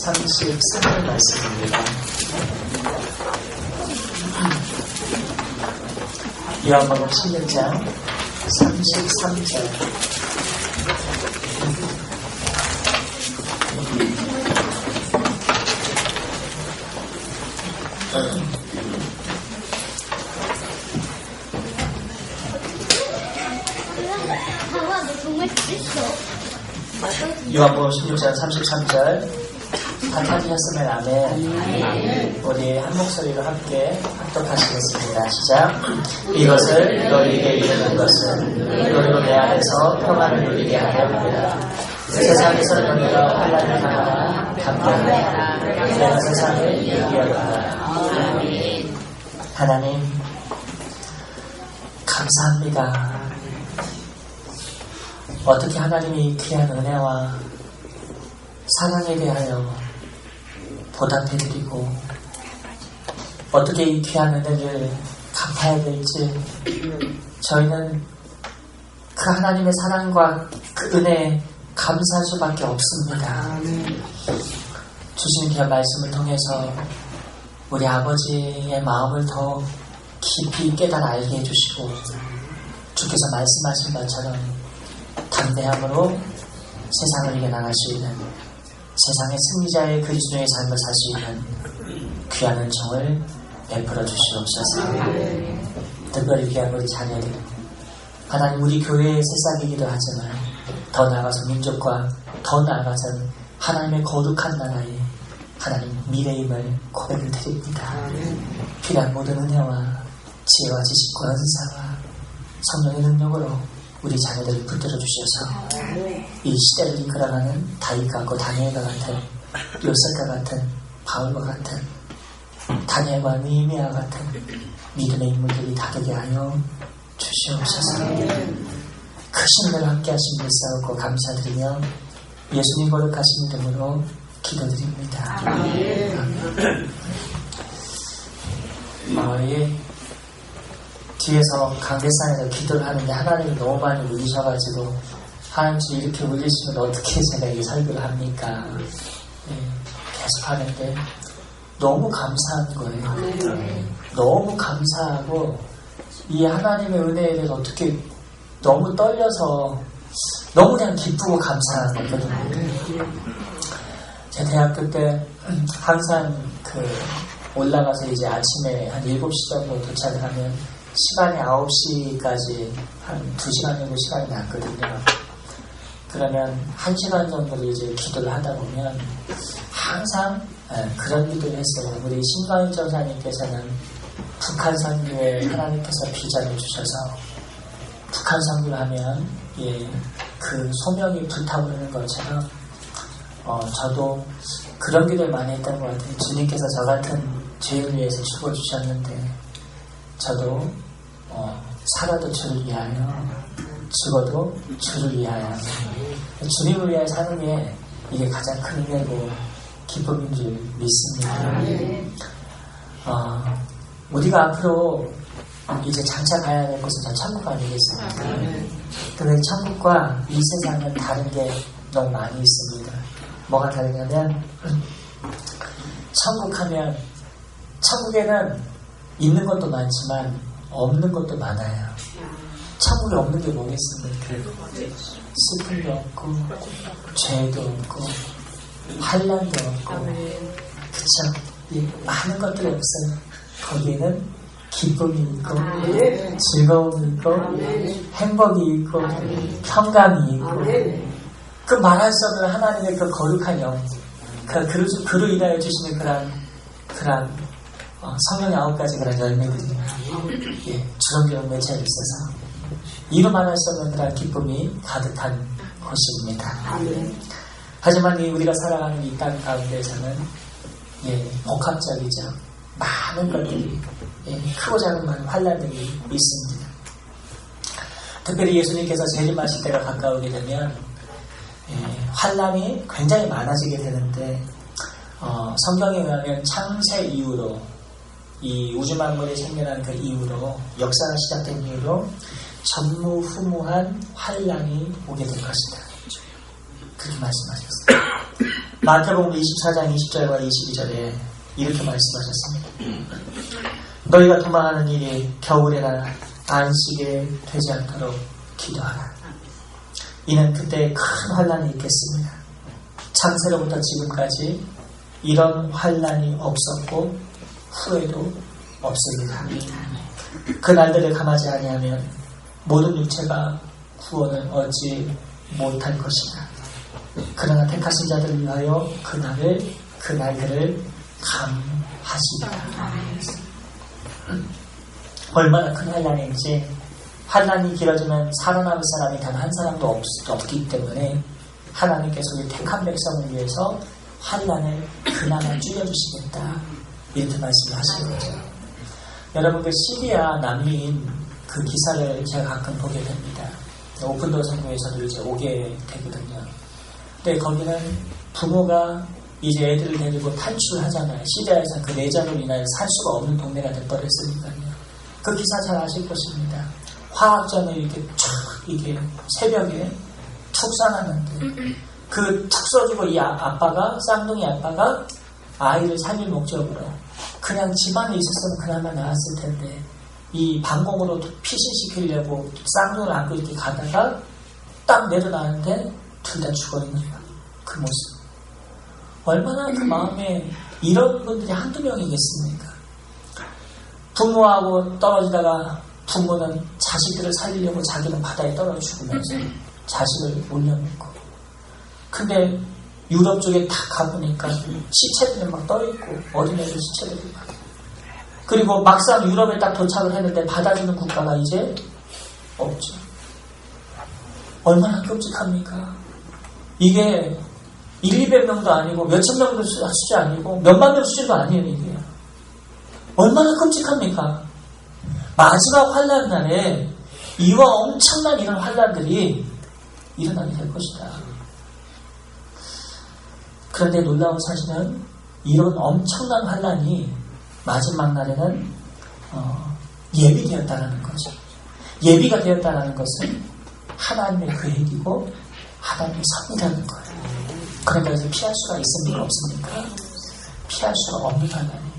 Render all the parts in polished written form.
33절 말씀입니다. 요한복음 16장 33절. 요한복음 16장 33절. 다 찾으셨으면 아멘. 우리 한 목소리로 함께 합독하시겠습니다. 시작. 이것을 너희에게 이르는 것은 너희로 내 안에서 평안을 누리게 하려니라. 세상에서 너희가 환난을 당하나 감사하라. 내가 세상을 이기었다. 하나님 감사합니다. 어떻게 하나님이 귀한 은혜와 사랑에 대하여 보답해드리고 어떻게 이 귀한 은혜를 갚아야 될지 저희는 그 하나님의 사랑과 그 은혜에 감사할 수밖에 없습니다. 주신 귀한 말씀을 통해서 우리 아버지의 마음을 더 깊이 깨달아 알게 해주시고 주께서 말씀하신 것처럼 담대함으로 세상을 이겨나갈 수 있는 세상의 승리자의 그리스도의 삶을 살 수 있는 귀한 은총을 베풀어 주시옵소서. 특별히 귀한 우리 자녀들, 하나님 우리 교회의 새싹이기도 하지만 더 나아가서 민족과 더 나아가서는 하나님의 거룩한 나라의 하나님 미래임을 고백을 드립니다. 필요한 모든 은혜와 지혜와 지식과 은사와 성령의 능력으로 우리 자녀들을 붙들어 주셔서 이 시대를 이끌어가는 다윗과 같고 다니엘과 같은 요셉과 같은 바울과 같은 다니엘과 느헤미야와 같은 믿음의 인물들이 다 되게 하여 주시옵소서. 크신 은혜로 함께 하신 일 싸우고 감사드리며 예수님 거룩하신 이름으로 기도드립니다. 뒤에서 강대상에서 기도를 하는데 하나님이 너무 많이 울리셔가지고 하나님 이렇게 울리시면 어떻게 제가 이 설교를 합니까? 계속 하는데 너무 감사한 거예요. 너무 감사하고 이 하나님의 은혜에 대해서 어떻게 너무 떨려서 너무 그냥 기쁘고 감사한 거거든요. 제 대학교 때 항상 올라가서 이제 아침에 한 7시 정도 도착을 하면 시간이 9시까지 한 2시간 정도 시간이 남거든요. 그러면 1시간 정도 이제 기도를 하다 보면 항상 그런 기도를 했어요. 우리 신광희 전사님께서는 북한 선교에 하나님께서 비전을 주셔서 북한 선교를 하면 그 소명이 불타오르는 것처럼 저도 그런 기도를 많이 했던 것 같아요. 주님께서 저 같은 죄인을 위해서 죽어주셨는데 저도 살아도 주를 위하여 죽어도 주를 위하여 주님을 위하여 사는 게 이게 가장 큰 은혜고 기쁨인 줄 믿습니다. 우리가 앞으로 이제 장차 가야 될 곳은 다 천국 아니겠습니까? 근데 천국과 이 세상은 다른 게 너무 많이 있습니다. 뭐가 다르냐면 천국에는 있는 것도 많지만 없는 것도 많아요. 천국에 없는 게 뭐겠습니까? 슬픔도 없고 죄도 없고 환난도 없고 그쵸? 많은 것들이 없어요. 거기에는 기쁨이 있고 즐거움이 있고 행복이 있고 평강이 있고 그 말할 수 없는 하나님의 그 거룩한 영 그로 인하여 주시는 그런 성령의 9가지 그런 열매들이 주렁주렁 맺혀 있어서 이루 말할 수 없는 그런 기쁨이 가득한 곳입니다. 하지만 우리가 살아가는 이 땅 가운데서는 복합적이죠. 많은 것들이 크고 작은 많은 환난들이 있습니다. 특별히 예수님께서 재림하실 때가 가까우게 되면 환난이 굉장히 많아지게 되는데 성경에 의하면 창세 이후로 이 우주 만물이 생겨난 그 이후로 역사가 시작된 이후로 전무후무한 환난이 오게 될 것이다. 그렇게 말씀하셨어요. 마태복음 24장 20절과 22절에 이렇게 말씀하셨습니다. 너희가 도망하는 일이 겨울에나 안식에 되지 않도록 기도하라. 이는 그때 큰 환난이 있겠습니다. 창세로부터 지금까지 이런 환난이 없었고 후에도 없습니다. 그 날들을 감하지 아니하면 모든 육체가 구원을 얻지 못할 것이다. 그러나 택하신 자들을 위하여 그 날들을 감하시리라. 얼마나 큰 환난인지, 환난이 길어지면 살아남을 사람이 단 한 사람도 없기 때문에 하나님께서 이 택한 백성을 위해서 환난을 그나마 줄여주시겠다, 이렇게 말씀을 하시는 거죠. 여러분, 그 시리아 난민 그 기사를 제가 가끔 보게 됩니다. 오픈도어 성경에서도 이제 오게 되거든요. 근데 거기는 부모가 이제 애들을 데리고 탈출하잖아요. 시리아에서 그 내전으로 인하여 살 수가 없는 동네가 돼버렸으니까요. 그 기사 잘 아실 것입니다. 화학전을 이렇게 이게 새벽에 툭 쏴놨는데 그 툭 쏘지고 이 아빠가, 쌍둥이 아빠가 아이를 살릴 목적으로 그냥 집안에 있었으면 그나마 나았을 텐데 이 방공으로 피신시키려고 쌍둥이를 안고 이렇게 가다가 딱 내려나는데 둘 다 죽어있는 그 모습. 얼마나 그 마음에 이런 분들이 한두 명이겠습니까? 부모하고 떨어지다가 부모는 자식들을 살리려고 자기는 바다에 떨어 죽으면서 자식을 올려놓고, 근데 유럽 쪽에 딱 가보니까 시체들이 막 떠있고 어린애들 시체들이 막, 그리고 막상 유럽에 딱 도착을 했는데 받아주는 국가가 이제 없죠. 얼마나 끔찍합니까? 이게 100~200명도 아니고 몇천 명도 수준이 아니고 몇만 명 수준도 아니에요. 이게 얼마나 끔찍합니까? 마지막 환난 날에 이와 엄청난 이런 환난들이 일어나게 될 것이다. 그런데 놀라운 사실은 이런 엄청난 환난이 마지막 날에는 예비되었다는 거죠. 예비가 되었다는 것은 하나님의 계획이고 하나님의 섭이라는 거예요. 그러니까 이제 피할 수가 있습니까? 없습니까? 피할 수가 없는 환난이에요.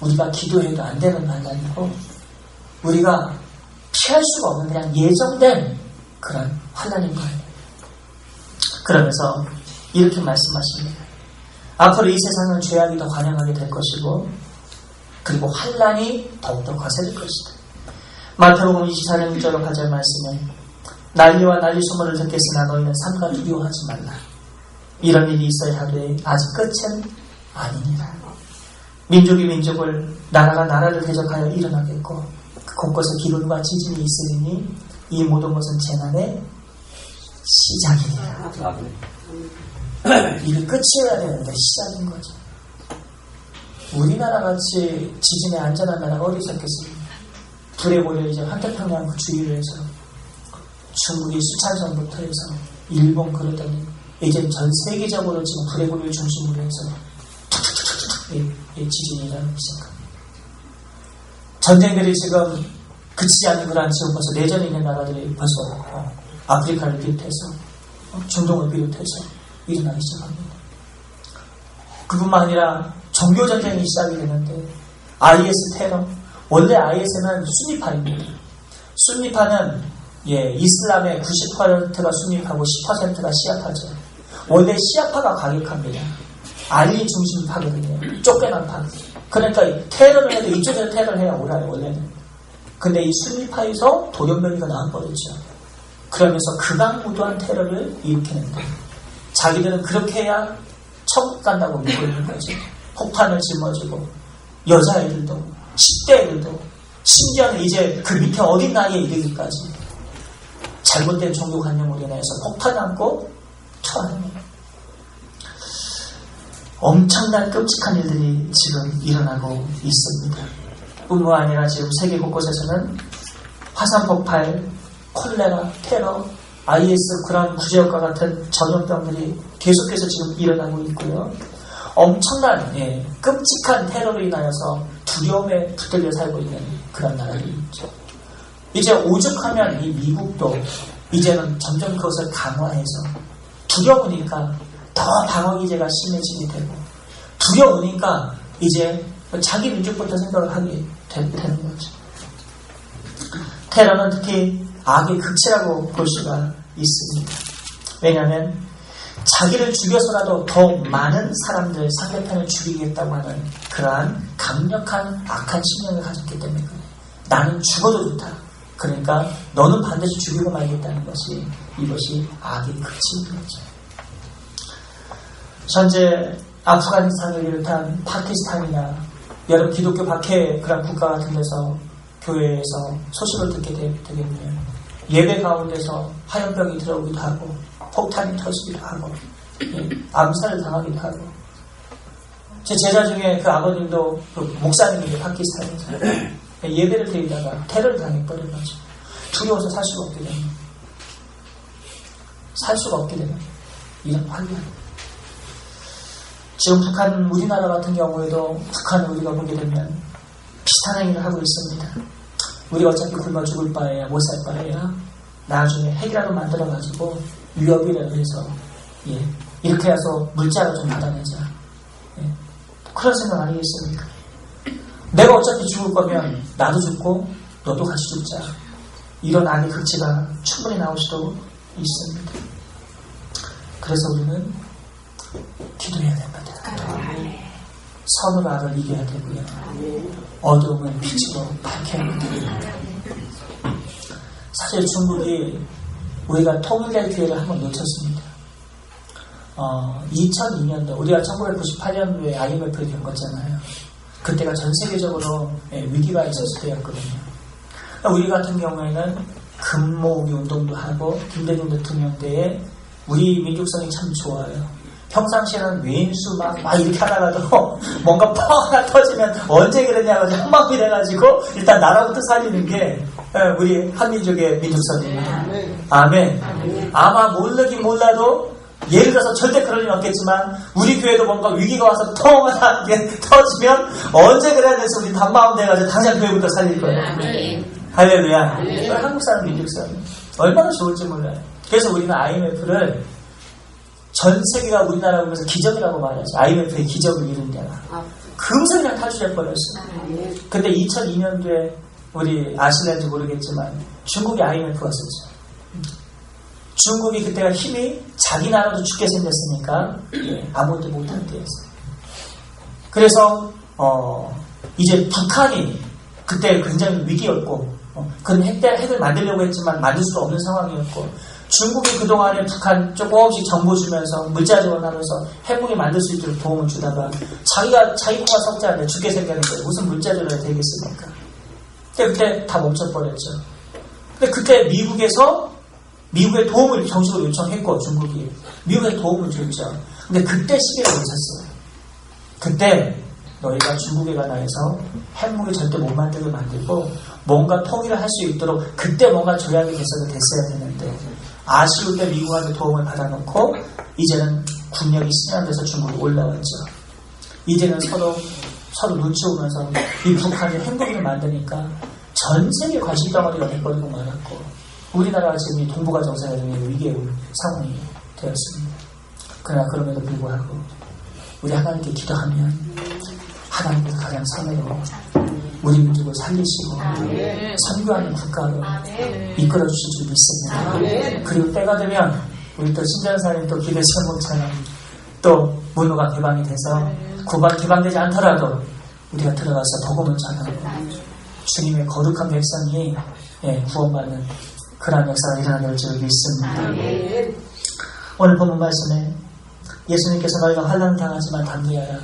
우리가 기도해도 안 되는 환난이고 우리가 피할 수가 없는 그냥 예정된 그런 환난인 거예요. 그러면서 이렇게 말씀하십니다. 앞으로 이 세상은 죄악이 더 관영하게 될 것이고 그리고 환난이 더욱더 거세질 것이다. 마태복음 24장 1절로 8절 말씀은 난리와 난리 소문을 듣겠으나 너희는 삼가 두려워하지 말라. 이런 일이 있어야 하되 아직 끝은 아니니라. 민족이 민족을, 나라가 나라를 대적하여 일어나겠고 그 곳곳에 기근과 지진이 있으리니 이 모든 것은 재난의 시작이니라. 이게 끝이어야 되는데 시작인 거죠. 우리나라 같이 지진에 안전한 나라가 어디 있었겠습니까? 불에 몰려 이제 환태평양 그 주위를 해서 중국이 수차전부터 해서 일본 그러더니 이제 전 세계적으로 지금 불에 몰려 중심으로 해서 지진이 일어나기 시작합니다. 전쟁들이 지금 그치지 않는 그런 지금 벌써 내전이 있는 나라들이 벌써 아프리카를 비롯해서 중동을 비롯해서 일어나기 시작합니다. 그뿐만 아니라 종교전쟁이 시작이 되는데 IS 테러, 원래 IS는 순위파입니다. 순위파는 이슬람의 90%가 순위파고 10%가 시아파죠. 원래 시아파가 과격합니다. 알리 중심파거든요. 쫓겨난 파. 그러니까 테러를 해도 이쪽에서 테러를 해야 옳아요, 원래는. 근데 이 순위파에서 돌연변이가 나와버렸죠. 그러면서 극악무도한 테러를 일으키는데 자기들은 그렇게 해야 천국 간다고 믿고 있는 거죠. 폭탄을 짊어지고 여자애들도 10대 애들도 심지어는 이제 그 밑에 어린 나이에 이르기까지 잘못된 종교관념으로 인해서 폭탄 안고 투하합니다. 엄청난 끔찍한 일들이 지금 일어나고 있습니다. 뿐만 아니라 지금 세계 곳곳에서는 화산 폭발, 콜레라, 테러, IS 그런 구제역과 같은 전염병들이 계속해서 지금 일어나고 있고요. 엄청난 끔찍한 테러로 인하여서 두려움에 붙들려 살고 있는 그런 나라들이 있죠. 이제 오죽하면 이 미국도 이제는 점점 그것을 강화해서 두려우니까 더 방어 기제가 심해지게 되고 두려우니까 이제 자기 민족부터 생각을 하게 되는 거죠. 테러는 특히 악의 극치라고 볼 수가 있습니다. 왜냐하면 자기를 죽여서라도 더 많은 사람들, 상대편을 죽이겠다고 하는 그러한 강력한 악한 신념을 가졌기 때문에 그래요. 나는 죽어도 좋다. 그러니까 너는 반드시 죽이고 말겠다는 것이 이것이 악의 극치인 거죠. 현재 아프가니스탄을 비롯한 파키스탄이나 여러 기독교 박해 그런 국가 같은 데서 교회에서 소식을 듣게 되겠네요. 예배 가운데서 화염병이 들어오기도 하고 폭탄이 터지기도 하고 암살을 당하기도 하고 제 제자 중에 그 아버님도 그 목사님이 파키스탄에서 예배를 드리다가 테러를 당해버린 거죠. 두려워서 살 수가 없게 됩니다. 살 수가 없게 되는 이런 환경. 지금 북한 우리나라 같은 경우에도 북한을 우리가 보게 되면 비슷한 행위를 하고 있습니다. 우리가 어차피 굶어 죽을 바에야 못 살 바에야 나중에 핵이라도 만들어가지고 위협이라도 해서 이렇게 해서 물자를 좀 받아내자. 그런 생각 아니겠습니까? 내가 어차피 죽을 거면 나도 죽고 너도 같이 죽자. 이런 악의 극치가 충분히 나올 수도 있습니다. 그래서 우리는 기도해야 됩니다. 선으로 악을 이겨야 되고요. 어두움을 빛으로 밝혀야 됩니다. 사실 중국이 우리가 통일될 기회를 한번 놓쳤습니다. 2002년도 우리가 1998년도에 IMF를 겪었잖아요. 그때가 전 세계적으로 위기가 있었을 때였거든요. 우리 같은 경우에는 금모으기 운동도 하고 김대중 대통령 때에 우리 민족성이 참 좋아요. 평상시에는 외인수 막 이렇게 하다가도 뭔가 펑 하나 터지면 언제 그러냐고 한마음이 돼가지고 일단 나라부터 살리는 게 우리 한민족의 민족성입니다. 아멘. 아마 모르긴 몰라도 예를 들어서 절대 그럴 일은 없겠지만 우리 교회도 뭔가 위기가 와서 통 하나 터지면 언제 그래야 돼서 우리 단마음 돼가지고 당장 교회부터 살릴 거예요. 할렐루야. 한국 사람 민족성 얼마나 좋을지 몰라요. 그래서 우리는 IMF를 전 세계가 우리나라 보면서 기적이라고 말하죠. IMF의 기적을 이룬 데가. 금세 그냥 탈출해버렸어요. 근데 2002년도에 우리 아실는지 모르겠지만 중국이 IMF 왔었죠. 중국이 그때가 힘이 자기 나라도 죽게 생겼으니까 아무것도 못할 때였어요. 그래서 이제 북한이 그때 굉장히 위기였고 그런 핵을 만들려고 했지만 만들 수 없는 상황이었고 중국이 그동안에 북한 조금씩 정보 주면서 물자 지원하면서 핵무기 만들 수 있도록 도움을 주다가 자기 코가 썩지 않는데 죽게 생겼는데 무슨 물자 지원이 되겠습니까? 그때 다 멈춰버렸죠. 근데 그때 미국의 도움을 정식으로 요청했고 중국이 미국의 도움을 줬죠. 근데 그때 시기를 놓쳤어요. 그때 너희가 중국에 관해서 핵무기 절대 못 만들게 만들고 뭔가 통일을 할 수 있도록 그때 뭔가 조약이 됐어야 되는데 아쉬울 때 미국한테 도움을 받아놓고 이제는 국력이 신양돼서 중국이 올라왔죠. 이제는 서로 눈치 보면서 이 북한이 핵무기를 만드니까 전 세계 관심 덩어리가 돼버리고 말았고 우리나라가 지금 이 동북아 정세의 위기의 상황이 되었습니다. 그러나 그럼에도 불구하고 우리 하나님께 기도하면 하나님께서 가장 선으로 우리 민족을 살리시고 선교하는 국가로 이끌어 주실 줄 믿습니다. 그리고 때가 되면 우리 또 신전사님 또 기대 시험목처럼 또 문호가 개방이 돼서 개방되지 않더라도 우리가 들어가서 복음을 전하고 주님의 거룩한 백성이 구원받는 그런 역사가 일어날 줄 믿습니다. 오늘 본문 말씀에 예수님께서 너희가 환난을 당하지만 담대하라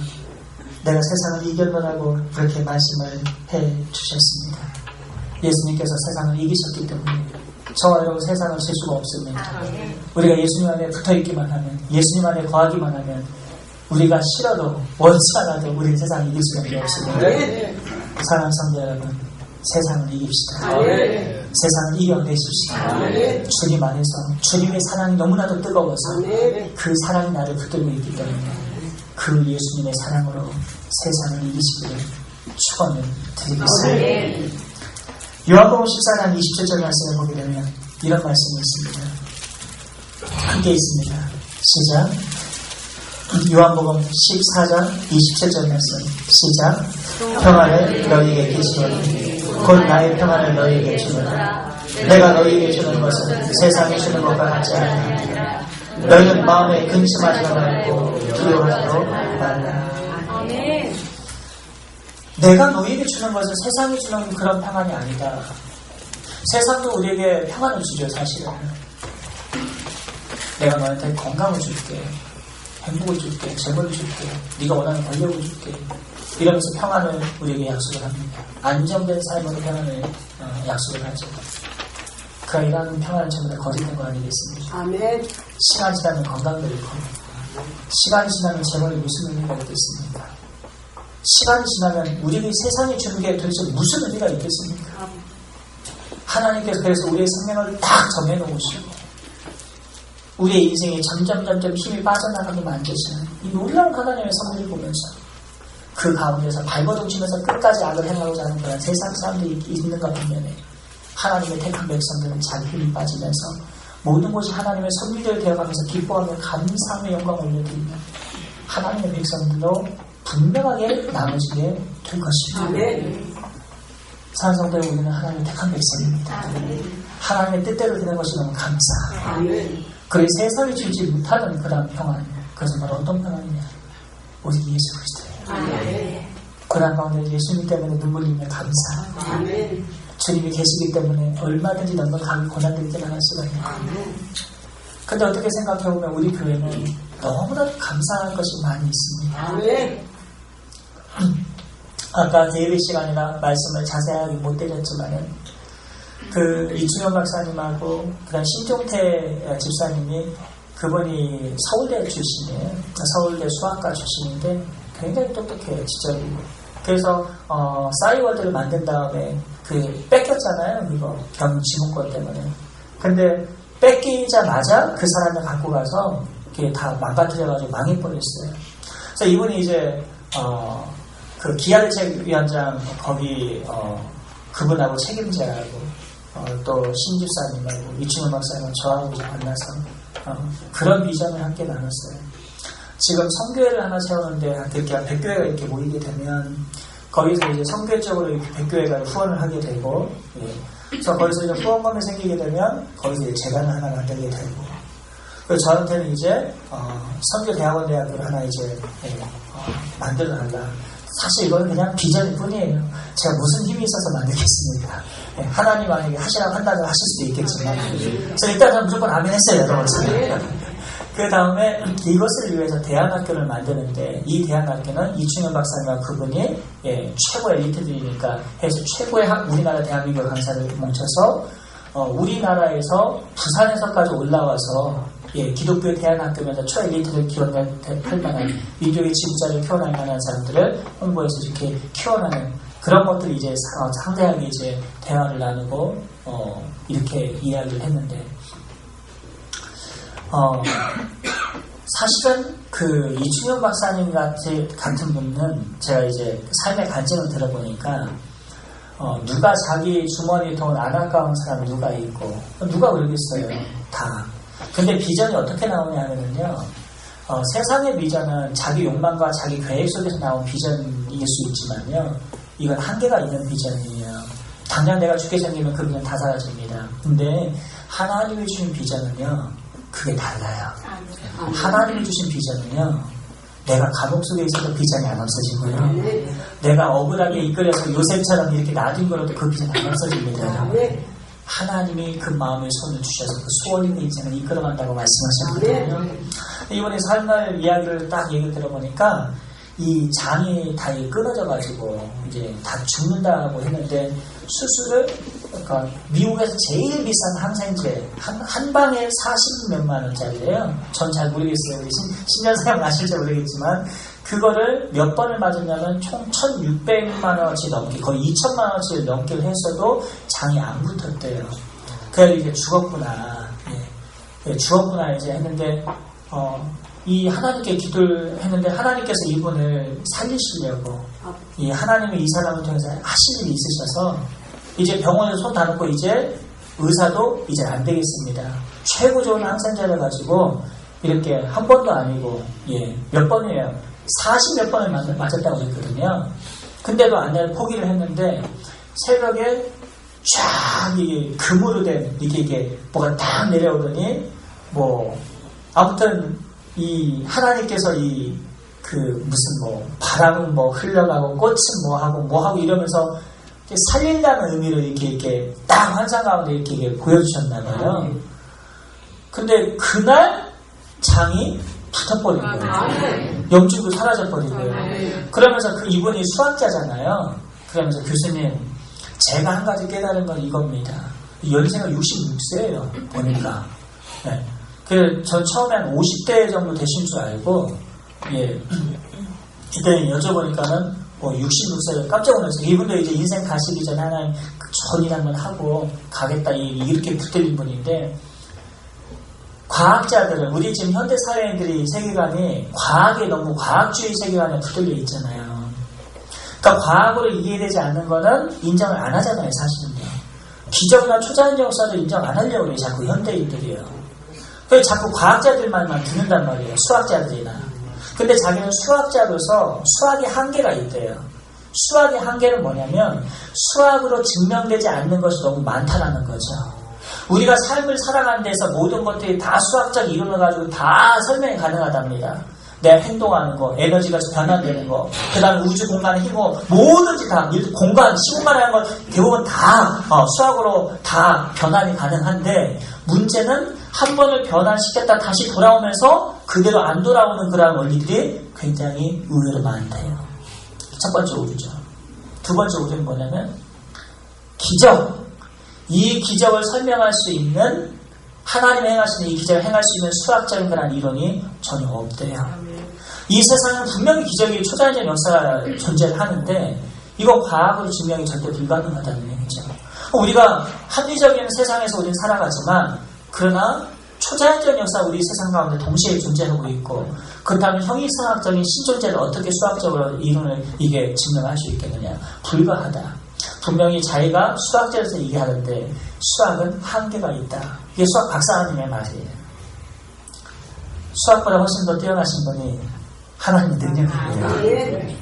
내가 세상을 이겼노라고 그렇게 말씀을 해주셨습니다. 예수님께서 세상을 이기셨기 때문에 저와 여러분 세상을 질 수가 없습니다. 우리가 예수님 안에 붙어있기만 하면 예수님 안에 거하기만 하면 우리가 싫어도 원치 않아도 우리는 세상을 이길 수가 없습니다. 사랑하는 성도 여러분 세상을 이깁시다. 세상을 이겨내십시다. 주님 안에서 주님의 사랑이 너무나도 뜨거워서 그 사랑이 나를 붙들고 있기 때문에 그 예수님의 사랑으로 세상을 이기시기를 축원을 드리겠습니다. 요한복음 14장 27절 말씀을 보게 되면 이런 말씀이 있습니다. 함께 있습니다. 시작. 요한복음 14장 27절 말씀 시작. 평안을 너희에게 주노니 곧 나의 평안을 너희에게 주노라. 내가 너희에게 주는 것은 세상이 주는 것과 같지 아니하니라. 너희는 마음에 근심하지 말고 두려워하지도 말라. 내가 너희에게 주는 것은 세상이 주는 그런 평안이 아니다. 세상도 우리에게 평안을 주죠. 사실은 내가 너한테 건강을 줄게, 행복을 줄게, 재물을 줄게, 네가 원하는 권력을 줄게, 이러면서 평안을 우리에게 약속을 합니다. 안정된 삶으로 평안을 약속을 하죠. 그 이러한 평안은 전부 다 거짓된 거 아니겠습니까? 아멘. 시간이 지나면 건강도 잃고, 시간이 지나면 재물이 무슨 의미가 있겠습니까? 시간이 지나면 우리에게 세상이 주는 게 도대체 무슨 의미가 있겠습니까? 하나님께서 그래서 우리의 생명을 딱 정해놓으시고 우리의 인생이 점점 힘이 빠져나가게 만드시는 이 놀라운 하나님의 섭리를 보면서 그 가운데서 발버둥치면서 끝까지 악을 행하고자 하는 그런 세상 사람들이 있는 것 반면에 하나님의 택한 백성들은 자기 힘이 빠지면서 모든 것이 하나님의 섭리대로 되어가면서 기뻐하며 감사하며 영광을 올려드리는 하나님의 백성들로 분명하게 나눠지게 될 것입니다. 아멘. 사랑하는 성도 여러분, 우리는 하나님의 택한 백성입니다. 아멘. 하나님의 뜻대로 되는 것이 너무 감사. 아멘. 그리고 세상이 주지 못하는 그런 평안, 그것은 바로 어떤 평안이냐? 오직 예수 그리스도예요. 아멘. 고난 가운데 예수님 때문에 눈물 흘리며 감사. 아멘. 주님이 계시기 때문에 얼마든지 넉넉하게 고난들이 깨달을 수가 있는 거예요. 근데 어떻게 생각해보면 우리 교회는 너무나도 감사한 것이 많이 있습니다. 아멘. 아까 예배 시간이나 말씀을 자세하게 못 드렸지만은 그 이충현 박사님하고 그다음 신종태 집사님이 그분이 서울대 출신이에요. 서울대 수학과 출신인데 굉장히 똑똑해요. 지적이고. 그래서 싸이월드를 만든 다음에 그 뺏겼잖아요. 이거 지문권 때문에. 근데 뺏기자마자 그 사람을 갖고 가서 그게 다 망가뜨려가지고 망해버렸어요. 그래서 이분이 이제 그 기아대책위원장 거기 그분하고 책임자하고 또 신집사님하고 이충현 박사님 저하고 이제 만나서 그런 비전을 함께 나눴어요. 지금 성교회를 하나 세우는데 그렇게 100교회가 이렇게 모이게 되면 거기서 이제 성교회 쪽으로 이렇게 100교회가 후원을 하게 되고, 예. 그래서 거기서 이제 후원금이 생기게 되면 거기서 이제 재단을 하나 만들게 되고, 그래서 저한테는 이제 성교대학원 대학교를 하나 이제 만들어 달라. 사실 이거는 그냥 비전일 뿐이에요. 제가 무슨 힘이 있어서 만들겠습니까? 네, 하나님 만약에 하시라고 한다면 하실 수도 있겠지만, 그래서 일단 저는 무조건 아멘 했어요. 여러분. 그 다음에 이것을 위해서 대안학교를 만드는데, 이 대안학교는 이충현 박사님과 그분이 최고의 엘리트들이니까 해서 최고의 우리나라 대한민국 강사를 뭉쳐서 우리나라에서 부산에서까지 올라와서 기독교의 대안학교면서 초엘리트를 키워낼 만한 민족의 지도자를 키워낼 만한 사람들을 홍보해서 이렇게 키워나는 그런 것들이 이제 상대하게 이제 대화를 나누고 이렇게 이야기를 했는데 사실은 그 이충현 박사님 같은 분은 제가 이제 삶의 간증을 들어보니까 누가 자기 주머니 돈 안 아까운 사람 누가 있고 누가 그러겠어요. 다. 근데 비전이 어떻게 나오냐 하면요. 세상의 비전은 자기 욕망과 자기 계획 속에서 나온 비전일 수 있지만요. 이건 한계가 있는 비전이에요. 당장 내가 죽게 생기면 그 비전 다 사라집니다. 근데 하나님이 주신 비전은요. 그게 달라요. 하나님이 주신 비전은요. 내가 감옥 속에 있어도 비전이 안 없어지고요. 내가 억울하게 이끌려서 요셉처럼 이렇게 놔둔 거라도 그 비전이 안 없어집니다. 하나님이 그 마음에 손을 주셔서 그 수월인 인생을 이끌어간다고 말씀하셨거든요. 이번에 삶의 이야기를 딱 얘기를 들어보니까 이 장이 다 끊어져가지고 이제 다 죽는다고 했는데 수술을 그러니까 미국에서 제일 비싼 항생제 한 방에 40몇만 원짜리예요. 전 잘 모르겠어요. 우리 신년사용 아실지 모르겠지만 그거를 몇 번을 맞았냐면 총 1,600만 원어치 넘게 거의 2,000만 원어치 넘게 했어도 장이 안 붙었대요. 그래서 이제 죽었구나. 죽었구나 이제 했는데 이 하나님께 기도를 했는데 하나님께서 이분을 살리시려고 이 하나님이 이 사람을 통해서 하실 일이 있으셔서 이제 병원에서 손 다 놓고 이제 의사도 이제 안 되겠습니다. 최고 좋은 항생제를 가지고 이렇게 한 번도 아니고 몇 번이에요. 40몇 번을 맞았다고 그랬거든요. 근데도 아내를 포기를 했는데 새벽에 쫙 이게 금으로 된 이게 뭐가 딱 내려오더니 아무튼 이 하나님께서 무슨 바람은 흘러가고 꽃은 뭐하고 이러면서 살린다는 의미로 이렇게 딱 환상 가운데 이렇게 보여주셨나봐요. 근데 그날 장이 붙어버린 거예요. 영주도 사라져버린 거예요. 그러면서 이분이 수학자잖아요. 그러면서 교수님, 제가 한 가지 깨달은 건 이겁니다. 연세가 66세예요. 보니까. 네. 전 처음에 한 50대 정도 되신 줄 알고, 그때 여쭤보니까는 66세를 깜짝 놀랐어요. 이분도 이제 인생 가시기 전에 하나님 전이란 걸 하고 가겠다 이렇게 붙들린 분인데, 과학자들은 우리 지금 현대 사회인들이 세계관이 과학에 너무 과학주의 세계관에 붙들려 있잖아요. 그러니까 과학으로 이해되지 않는 거는 인정을 안 하잖아요, 사실은요. 기적이나 초자연적 역사도 인정 안 하려고 해요, 자꾸 현대인들이요. 그래서 자꾸 과학자들만 듣는단 말이에요, 수학자들이나. 근데 자기는 수학자로서 수학의 한계가 있대요. 수학의 한계는 뭐냐면 수학으로 증명되지 않는 것이 너무 많다라는 거죠. 우리가 삶을 살아가는 데서 모든 것들이 다 수학적 이론을 가지고 다 설명이 가능하답니다. 내가 행동하는 거, 에너지가 변환되는 거, 그 다음에 우주 공간의 힘, 뭐든지 다, 공간, 시공간이라는 건 대부분 다 수학으로 다 변환이 가능한데, 문제는 한 번을 변환시켰다 다시 돌아오면서 그대로 안 돌아오는 그런 원리들이 굉장히 의외로 많대요. 첫 번째 오류죠. 두 번째 오류는 뭐냐면, 기적. 이 기적을 설명할 수 있는, 하나님이 행하시는 이 기적을 행할 수 있는 수학적인 그런 이론이 전혀 없대요. 이 세상은 분명히 기적이 초자연적 역사가 존재를 하는데 이거 과학으로 증명이 절대 불가능하다는 얘기죠. 우리가 합리적인 세상에서 우리는 살아가지만 그러나 초자연적 역사 우리 세상 가운데 동시에 존재하고 있고 그렇다면 형이상학적인 신존재를 어떻게 수학적으로 이론을 이게 증명할 수 있겠느냐? 불가하다. 분명히 자기가 수학자로서 얘기하는데 수학은 한계가 있다. 이게 수학 박사님의 말이에요. 수학보다 훨씬 더 뛰어나신 분이 하나님의 능력이에요.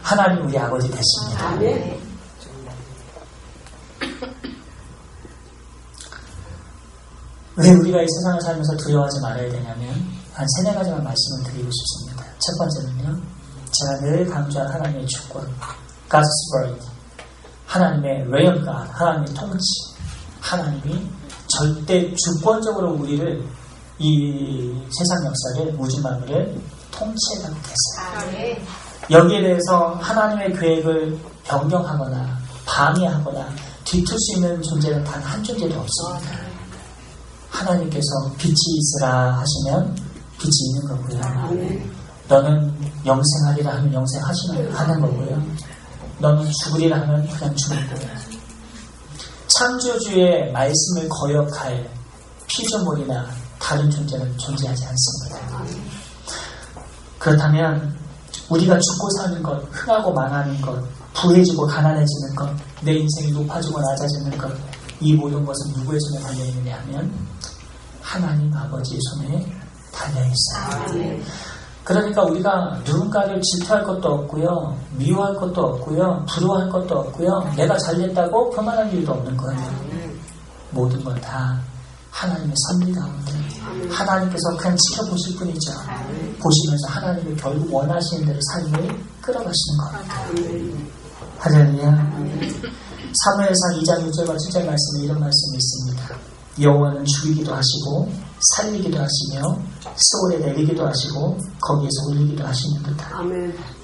하나님 우리 아버지 되십니다. 왜 우리가 이 세상을 살면서 두려워하지 말아야 되냐면 한 3-4가지만 말씀을 드리고 싶습니다. 첫 번째는요. 제가 늘 강조한 하나님의 주권, God's Word, 하나님의 reign of God, 하나님의 통치, 하나님이 절대 주권적으로 우리를 이 세상 역사를 우주 만물을 통치해가고 계세요. 여기에 대해서 하나님의 계획을 변경하거나 방해하거나 뒤틀 수 있는 존재는 단 한 존재도 없습니다. 하나님께서 빛이 있으라 하시면 빛이 있는 거고요. 너는 영생하리라 하면 영생하는 거고요. 너는 죽으리라 하면 그냥 죽을 거예요. 창조주의 말씀을 거역할 피조물이나 다른 존재는 존재하지 않습니다. 그렇다면 우리가 죽고 사는 것, 흥하고 망하는 것, 부해지고 가난해지는 것, 내 인생이 높아지고 낮아지는 것, 이 모든 것은 누구의 손에 달려있느냐 하면 하나님 아버지의 손에 달려있어요. 그러니까 우리가 누군가를 질투할 것도 없고요, 미워할 것도 없고요, 부러워할 것도 없고요, 내가 잘됐다고 교만할 일도 없는 거예요. 모든 걸 다 하나님의 섭리 가운데 하나님께서 그냥 지켜보실 뿐이죠. 보시면서 하나님이 결국 원하시는 대로 삶을 끌어가시는 겁니다. 할렐루야. 사무엘상 2장 6절과 7절 말씀에 이런 말씀이 있습니다. 여호와는 죽이기도 하시고 살리기도 하시며 스올에 내리기도 하시고 거기에서 올리기도 하시는 듯다.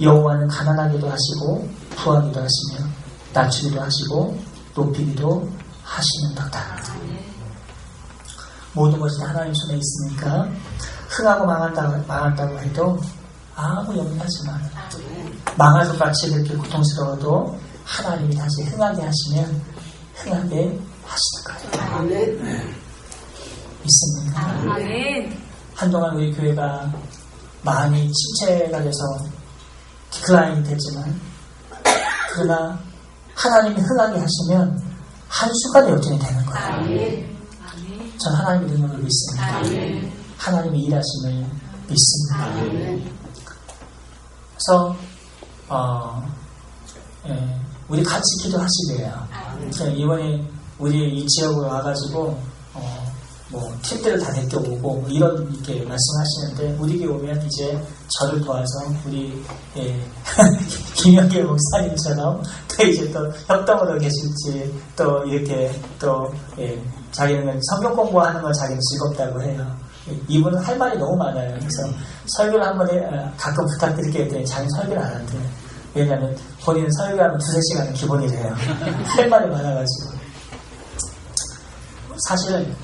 여호와는 가난하기도 하시고 부하기도 하시며 낮추기도 하시고 높이기도 하시는 듯다. 모든 것이 다 하나님 손에 있으니까 흥하고 망한다고 해도 아무 염려하지 말아요. 망할 것 같이 그렇게 고통스러워도 하나님이 다시 흥하게 하시면 흥하게 하시는 거예요. 믿습니까? 한동안 우리 교회가 많이 침체가 돼서 디클라인이 됐지만 그러나 하나님이 흥하게 하시면 한순간에 역전이 되는 거예요. 전 하나님의 능력을 믿습니다. 하나님의 일하심을 믿습니다. 그래서 우리 같이 기도하시래요. 이번에 우리 이 지역으로 와가지고 뭐 팀들을 다 데려오고 뭐 이런 이렇게 말씀하시는데 우리 교회 오면 이제 저를 도와서 우리 김영길 목사님처럼 또 이제 또 협동으로 계실지 또 이렇게 또 자기는 성경 공부하는 건 자기는 즐겁다고 해요. 이분은 할 말이 너무 많아요. 그래서 설교를 한번 가끔 부탁드릴게 했더니 자기는 설교를 안 한대요. 왜냐하면 본인은 설교하면 2-3시간은 기본이래요. 할 말이 많아가지고. 사실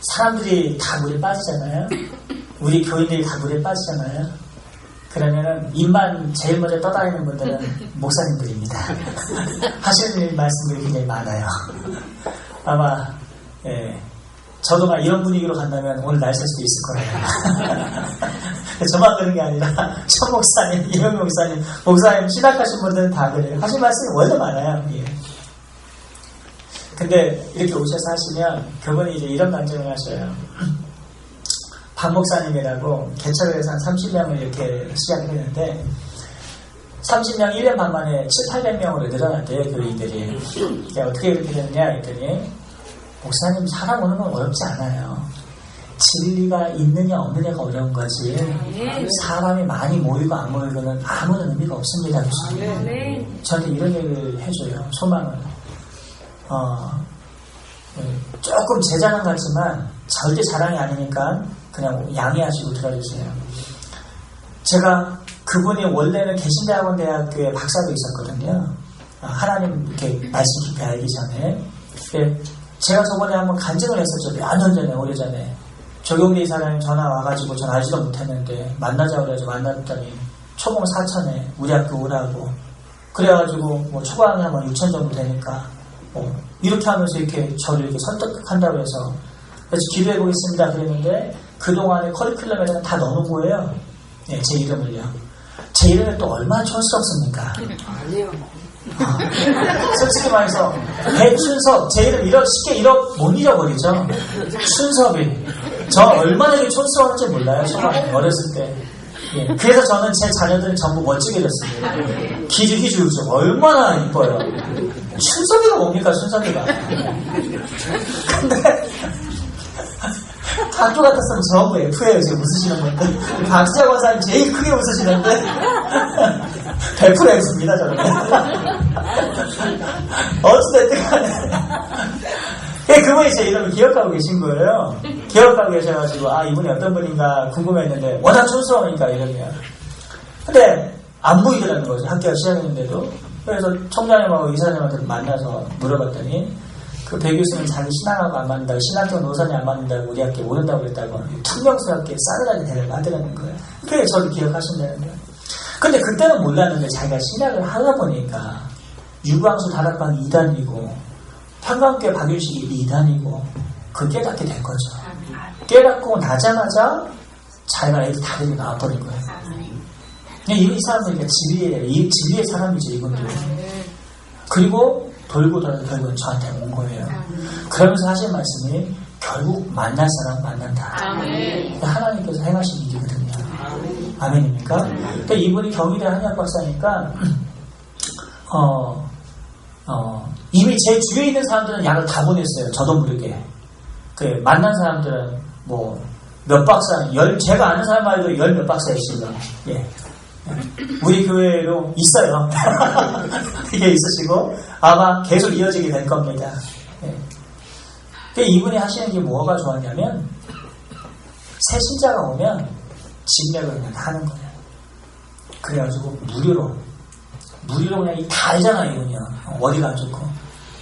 사람들이 다 물에 빠지잖아요. 우리 교인들이 다 물에 빠지잖아요. 그러면은 입만 제일 먼저 떠다니는 분들은 목사님들입니다. 하시는 말씀들이 굉장히 많아요. 아마 저도 막 이런 분위기로 간다면 오늘 날 셀 수도 있을 거예요. 저만 그런 게 아니라 천 목사님, 이명 목사님 신학하신 분들은 다 그래요. 하신 말씀이 원래 많아요. 근데 이렇게 오셔서 하시면 그분이 이제 이런 간증을 하셔요. 박 목사님이라고 개척을 해서 한 30명을 이렇게 시작을 했는데 30명 1년 반 만에 700~800명으로 늘어났대요. 교인들이. 어떻게 이렇게 됐냐 했더니 목사님 사람 오는 건 어렵지 않아요. 진리가 있느냐 없느냐가 어려운 거지 사람이 많이 모이고 안 모이고는 아무런 의미가 없습니다. 저한테 이런 얘기를 해줘요. 소망을. 조금 제 자랑 같지만 절대 자랑이 아니니까 그냥 양해하시고 들어주세요. 제가 그분이 원래는 개신대학원대학교에 박사도 있었거든요. 하나님 이렇게 말씀 깊이 알기 전에. 제가 저번에 한번 간증을 했었죠. 몇 년 전에, 오래전에. 조경리 이사장님 전화 와가지고 전 알지도 못했는데 만나자고 그래가지고 만났더니 초봉 4,000에 우리 학교 오라고. 그래가지고 뭐 초과하면 한 6,000 정도 되니까 이렇게 하면서 이렇게 저를 이렇게 설득한다고 해서 그래서 기도해 보겠습니다 그랬는데 그동안에 커리큘럼에다가 다 넣어놓은 거예요. 제 이름을요. 제 이름이 또 얼마나 촌스럽습니까? 아니요. 솔직히 말해서 배춘섭 제 이름 쉽게 못 잊어버리죠. 춘섭이 저 얼마나 이게 촌스러운지 몰라요. 처음에 어렸을 때. 그래서 저는 제 자녀들은 전부 멋지게 됐습니다. 기죽이죽 얼마나 이뻐요. 춘섭이가 뭡니까 춘섭이가. 근데 학교 같았으면 전부 F예요. 지금 웃으시는 분들. 박지하 권사님 제일 크게 웃으시는데 100% F입니다. 저는. 어찌됐든 간에 그분이 제 이름을 기억하고 계신 거예요. 기억하고 계셔가지고 이분이 어떤 분인가 궁금했는데 워낙 촌스러우니까 이러면. 근데 안 보이더라는 거죠. 학교가 시작했는데도. 그래서 총장님하고 이사님한테 만나서 물어봤더니 그 배 교수는 자기 신앙하고 안 맞는다고 신학적 노선이 안 맞는다고 우리 학교에 오는다고 그랬다고 퉁명스럽게 싸늘하게 대답을 하더라는 거예요. 그게 저를 기억하신다는 거예요. 근데 그때는 몰랐는데 자기가 신학을 하다 보니까 유광수 다락방 2단이고 평강교회 박윤식이 2단이고 그 깨닫게 된 거죠. 깨닫고 나자마자 자기가 애들 다 데리고 나와버린 거예요. 이 사람은 그러니까 진리의 사람이죠, 이분들. 그리고 돌고 결국은 저한테 온 거예요. 그러면서 하신 말씀이 결국 만날 사람 만난다. 하나님께서 행하신 일이거든요. 아멘입니까? 그러니까 이분이 경희대 한의학 박사니까 이미 제 주위에 있는 사람들은 약을 다 보냈어요. 저도 모르게. 만난 사람들은 몇 박사, 제가 아는 사람 말도 10몇 박사 있어요. 우리 교회로 있어요. 그게 있으시고 아마 계속 이어지게 될 겁니다. 근데 이분이 하시는 게 뭐가 좋았냐면 새 신자가 오면 진맥을 그냥 하는 거예요. 그래가지고 무료로 그냥 다 알잖아요. 이분이요. 어디가 안 좋고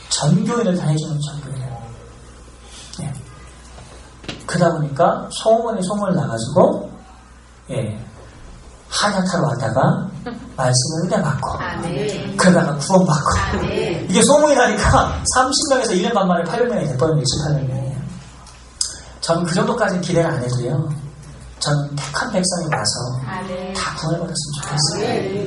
전교인을 다 해주는 전교인을. 그러다 보니까 소문이 소문을 나가지고 한약하러 왔다가 말씀을 은혜 받고 그러다가 구원받고 이게 소문이 나니까 30명에서 1년 반 만에 800명이 됐거든요. 1800명이에요. 저는 그 정도까지는 기대를 안 해도요. 저는 택한 백성이 와서 다 구원을 받았으면 좋겠어요.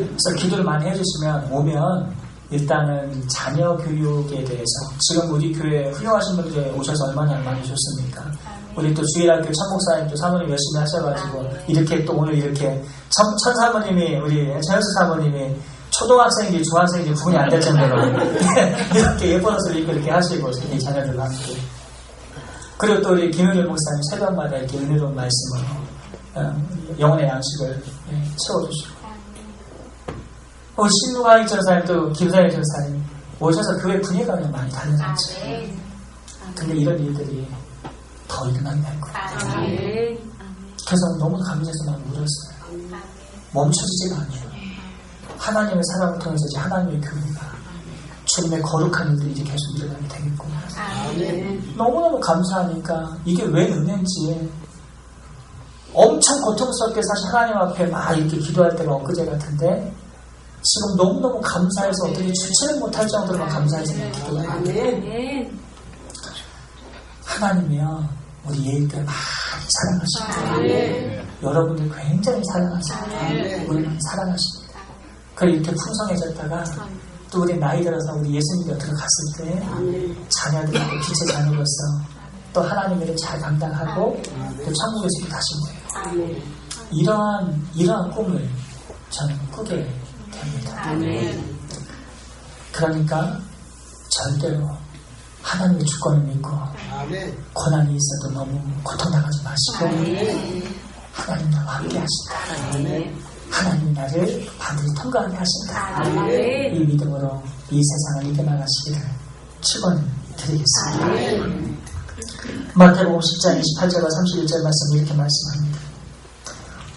그래서 기도를 많이 해주시면 오면 일단은 자녀 교육에 대해서 지금 우리 교회 훌륭하신 분들이 오셔서 얼마나 많이 좋습니까? 우리 또 주일학교 천목사님도 사모님 열심히 하셔가지고 이렇게 또 오늘 이렇게 천 사모님이 우리 전현수 사모님이 초등학생인지 중학생인지 구분이 안 될 정도로 이렇게 예쁜 옷을 입고 이렇게 하시고 이 자녀들과 함께 그리고 또 우리 김용일 목사님 새벽마다 이렇게 은혜로운 말씀으로 영혼의 양식을 채워주시고 신무가희 전사님 또 김사일 전사님 오셔서 교회 분위기가 그냥 많이 달라졌죠. 근데 이런 일들이 더 일어나게 될 거예요. 그래서 너무 감사해서 막 울었어요. 멈춰지지가 않아요. 하나님의 사랑을 통해서 이제 하나님의 교회가 주님의 거룩한 일들이 이제 계속 일어나게 되겠구나. 너무너무 감사하니까 이게 왜 은혜인지 엄청 고통스럽게 사실 하나님 앞에 막 이렇게 기도할 때가 엊그제 같은데 지금 너무너무 감사해서 어떻게 주체를 못할 정도로 감사해서 기도를 하는데 하나님이요 우리 예일들 많이 사랑하십니다. 여러분들 굉장히 사랑하십니다. 우리 많이 사랑하십니다. 그리고 이렇게 풍성해졌다가 또 우리 나이 들어서 우리 예수님 곁으로 갔을 때 자녀들이 또 빛의 자녀로서 또 하나님의 일을 잘 감당하고 또 천국에서 다시 모여요. 이러한 꿈을 저는 꾸게 됩니다. 그러니까 절대로 하나님의 주권을 믿고 고난이 있어도 너무 고통당하지 마시고 하나님 나와 함께 하신다. 하나님 나를 반드시 통과하게 하신다. 이 믿음으로 이 세상을 이겨나가시기를 축원드리겠습니다. 마태복음 10장 28절과 31절 말씀 이렇게 말씀합니다.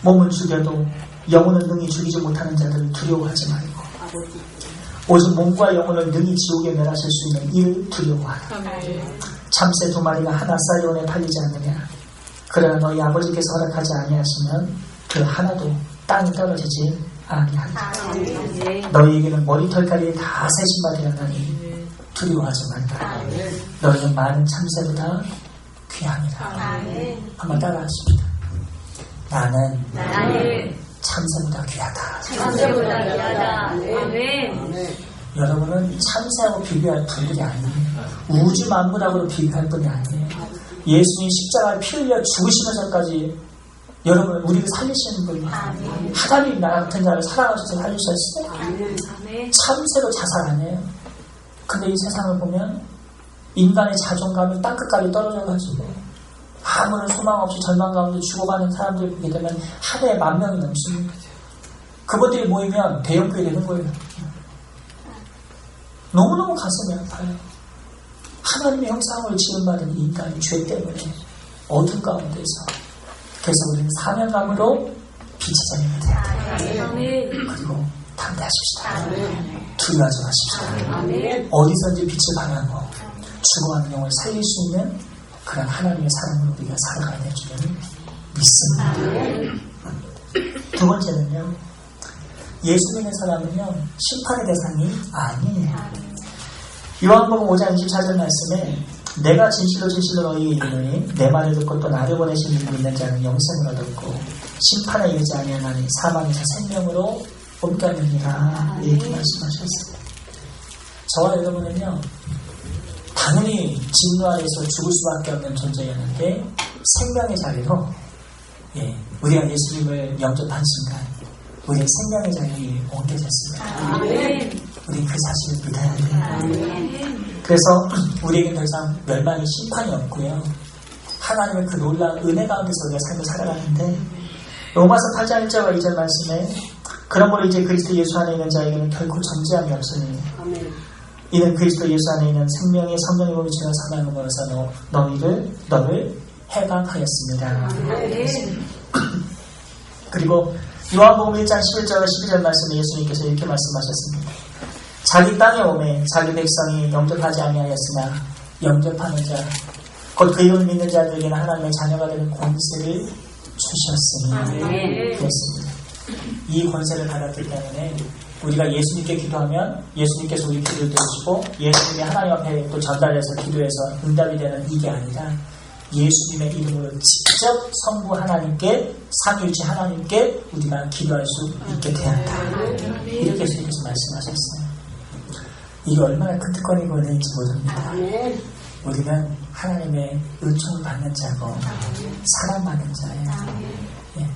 몸을 죽여도 영혼을 능히 죽이지 못하는 자들을 두려워하지 말고 오직 몸과 영혼을 능히 지옥에 멸하실 수 있는 이를 두려워하라. 참새 2마리가 하나 쌀이 원에 팔리지 않느냐. 그러나 너희 아버지께서 허락하지 아니하시면 그 하나도 땅에 떨어지지 아니하리라. 너희에게는 머리털까지 다 세신마리라나니 두려워하지 말라. 너희는 많은 참새보다 귀함이라. 한번 따라하십니다. 나는 참새보다 귀하다. 참새보다 귀하다. 아멘. 여러분은 참새하고 비교할 분들이 아니에요. 우주 만물하고 비교할 분이 아니에요. 예수님 십자가에 피 흘려 죽으시면서까지 여러분 우리를 살리시는 분이 하나님 나 같은 자를 사랑하셔서 살리셨어요. 참새도 자살 안 해요. 근데 이 세상을 보면 인간의 자존감이 땅끝까지 떨어져가지고 아무런 소망 없이 절망 가운데 죽어가는 사람들 보게 되면 하루에 10,000명이 넘습니다. 그분들이 모이면 대형교회 되는 거예요. 너무너무 가슴이 아파요. 하나님의 형상으로 지음받은 인간이 죄 때문에 어둠 가운데서 그래서 우리는 사명감으로 빛의 자녀가 되어야 돼요. 그리고 담대하십시다. 두려워하지 마십시다. 어디서든지 빛을 발하고 죽어가는 영혼을 살릴 수 있는 그런 하나님의 사랑으로 우리가 살아가야 될 줄을 믿습니다. 두 번째는요. 예수 믿는 사람은요. 심판의 대상이 아니에요. 요한복음 5장 24절 말씀에 내가 진실로 진실로 너희에게 이르노니 내 말을 듣고 또 나를 보내신 이를 믿는 자는 영생을 얻었고 심판에 이르지 아니하나니 사망에서 생명으로 옮겨내니라 이렇게 말씀하셨어요. 저와 여러분은요. 당연히 진노 아래서 죽을 수밖에 없는 존재였는데 생명의 자리로 우리가 예수님을 영접한 순간 우리의 생명의 자리에 옮겨졌습니다. 우리 그 사실을 믿어야 돼요. 그래서 우리에게 더 이상 멸망의 심판이 없고요. 하나님의 그 놀라운 은혜 가운데서 우리가 삶을 살아가는데 로마서 8장 1절과 2절 말씀에 그러므로 이제 그리스도 예수 안에 있는 자에게는 결코 정죄함이 없으니 이는 그리스도 예수 안에 있는 생명의 성령의 몸이 죄와 사망으로서 너를 해방하였습니다. 그리고 요한복음 1장 11절과 12절 말씀에 예수님께서 이렇게 말씀하셨습니다. 자기 땅에 오매 자기 백성이 영접하지 아니하였으나 영접하는 자 곧 그 이름을 믿는 자들에게는 하나님의 자녀가 되는 권세를 주셨으니 그렇습니다. 이 권세를 받았기 때문에 우리가 예수님께 기도하면 예수님께서 우리 기도를 들으시고 예수님이 하나님 앞에 또 전달해서 기도해서 응답이 되는 이게 아니라 예수님의 이름으로 직접 성부 하나님께 삼위일체 하나님께 우리가 기도할 수 있게 되었다. 이렇게 예수님께서 말씀하셨어요. 이게 얼마나 큰 특권이고 은혜인지 모릅니다. 우리는 하나님의 은총을 받는 자고 사랑받는 자예요. 예.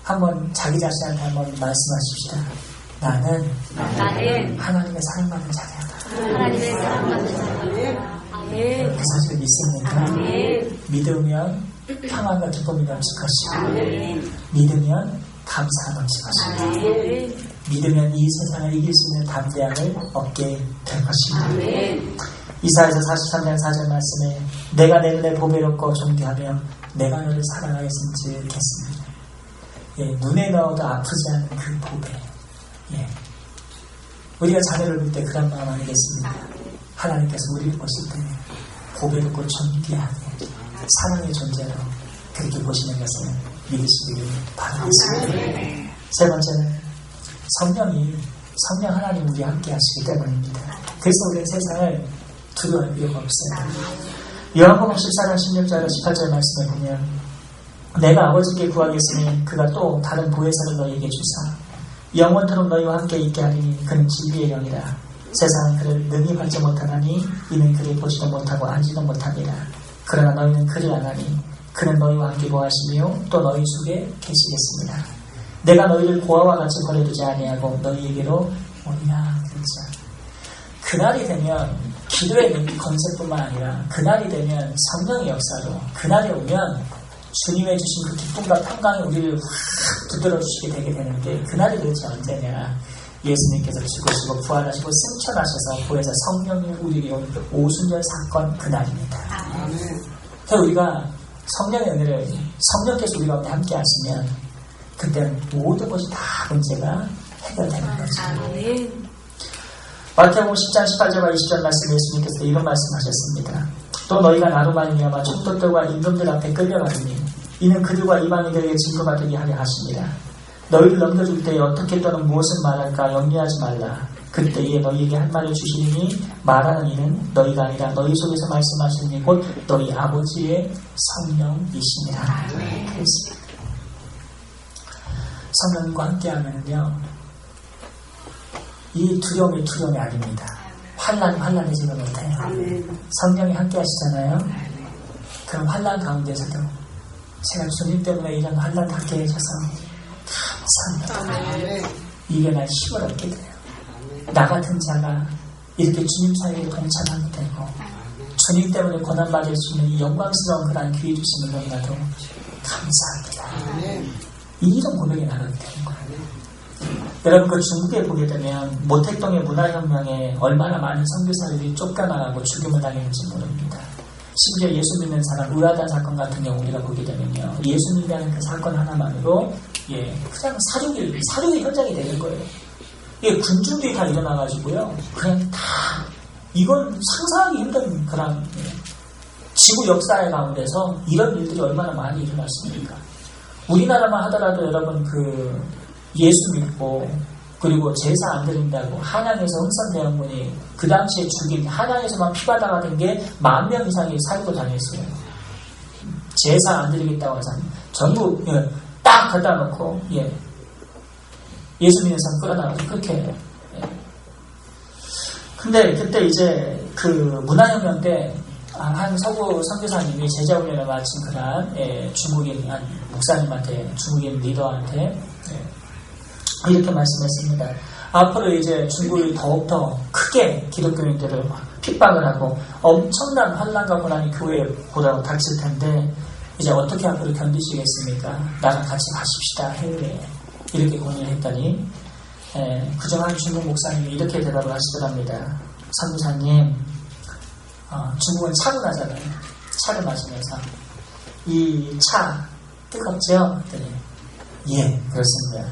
한번 자기 자신한테 한번 말씀하십시다. 나는 하나님의 사랑받는 자다. 하나님의 사랑받는 자다. 아멘. 그 사실을 믿습니까? 아멘. 믿으면 평안과 기쁨이 넘칠 것이고 아멘. 믿으면 감사가 넘칠 것이고 아멘. 믿으면 이 세상을 이길 수 있는 담대함을 얻게 될 것입니다. 아멘. 이사야서 43장 4절 말씀에 내가 내 눈에 보배롭고 존귀하며 내가 너를 사랑하였음직했습니다. 예, 눈에 넣어도 아프지 않은 그 보배. 예. 우리가 자녀를 볼 때 그런 마음 아니겠습니까? 하나님께서 우리를 보실 때 보배롭고 존귀하게 사랑의 존재로 그렇게 보시는 것을 믿으시기를 바라겠습니다. 세 번째는 성령 하나님 우리와 함께 하시기 때문입니다. 그래서 우리는 세상을 두려워할 필요가 없어요. 요한복음 14장 16절 18절 말씀을 보면 내가 아버지께 구하겠으니 그가 또 다른 보혜사를 너희에게 주사 영원토록 너희와 함께 있게 하리니 그는 진리의 영이라. 세상은 그를 능히 받지 못하나니 이는 그를 보지도 못하고 알지도 못하니라. 그러나 너희는 그를 아나니 그는 너희와 함께 거하시며 또 너희 속에 계시겠습니다. 내가 너희를 고아와 같이 버려두지 아니하고 너희에게로 오리라. 그랬죠. 그날이 되면 기도의 건설뿐만 아니라 그날이 되면 성령의 역사로 그날이 오면 주님의 주신 그 기쁨과 평강이 우리를 확 붙들어 주시게 되게 되는데 그날이 도대체 언제냐. 예수님께서 죽으시고 부활하시고 승천하셔서 보혜사 성령이 우리에게 온 오순절 사건 그날입니다. 그래서 우리가 성령의 은혜를 성령께서 우리 가운데 함께 하시면 그때는 모든 것이 다 문제가 해결되는 거죠. 마태복음 10장 18절과 20절 말씀 예수님께서 이런 말씀하셨습니다. 또 너희가 나로 말미암아 총독들과 임금들 앞에 끌려가리니 이는 그들과 이방인들에게 증거가 되게 하려 하십니다. 너희를 넘겨줄 때에 어떻게 또는 무엇을 말할까 염려하지 말라. 그때에 너희에게 한 말을 주시니 말하는 이는 너희가 아니라 너희 속에서 말씀하시는 이 곧 너희 아버지의 성령이시니라. 그랬습니다. 성령과 함께하면요 이 두려움이 아닙니다. 환란해지지 못해요. 성령이 함께 하시잖아요. 그럼 환란 가운데서도 제가 주님 때문에 이런 환란 닿게 해줘서 감사합니다. 이게 날 힘을 얻게 돼요. 나 같은 자가 이렇게 주님 사이에 동참하게 되고 주님 때문에 고난받을 수 있는 이 영광스러운 그런 기회 주심을 너무나도 감사합니다. 이런 고백이 나가게 되는 거예요. 여러분 그 중국에 보게 되면 모택동의 문화혁명에 얼마나 많은 선교사들이 쫓겨나가고 죽임을 당했는지 모릅니다. 심지어 예수 믿는 사람 의아단 사건 같은 경우 우리가 보게 되면요 예수님이라는 그 사건 하나만으로 그냥 사륙의 현장이 되는 거예요. 이게 군중들이 다 일어나가지고요 그냥 다 이건 상상하기 힘든 그런 지구 역사의 가운데서 이런 일들이 얼마나 많이 일어났습니까? 우리나라만 하더라도 여러분 그 예수 믿고 그리고 제사 안 드린다고 한양에서 흥선대원군이 그 당시에 죽인 한양에서만 피바다가 된 게 10,000명 이상이 살고 다녔어요. 제사 안 드리겠다고 해서 전부 딱 갖다 놓고 예수 믿는 사람 끌어나가서 그렇게 해요. 근데 그때 이제 그 문화혁명 때 한 서구 선교사님이 제자훈련을 마친 그런 중국인 한 목사님한테 중국인 리더한테 이렇게 말씀했습니다. 앞으로 이제 중국이 더욱더 크게 기독교인들을 핍박을 하고 엄청난 환란과 고난이 교회에 보다 닥칠 텐데 이제 어떻게 앞으로 견디시겠습니까? 나랑 같이 가십시다 해외에 이렇게 권유를 했더니 그중 한 중국 목사님이 이렇게 대답을 하시더랍니다. 선교사님 중국은 차로 나잖아요. 차를 마시면서 이 차 뜨겁죠? 그랬더니 예 그렇습니다.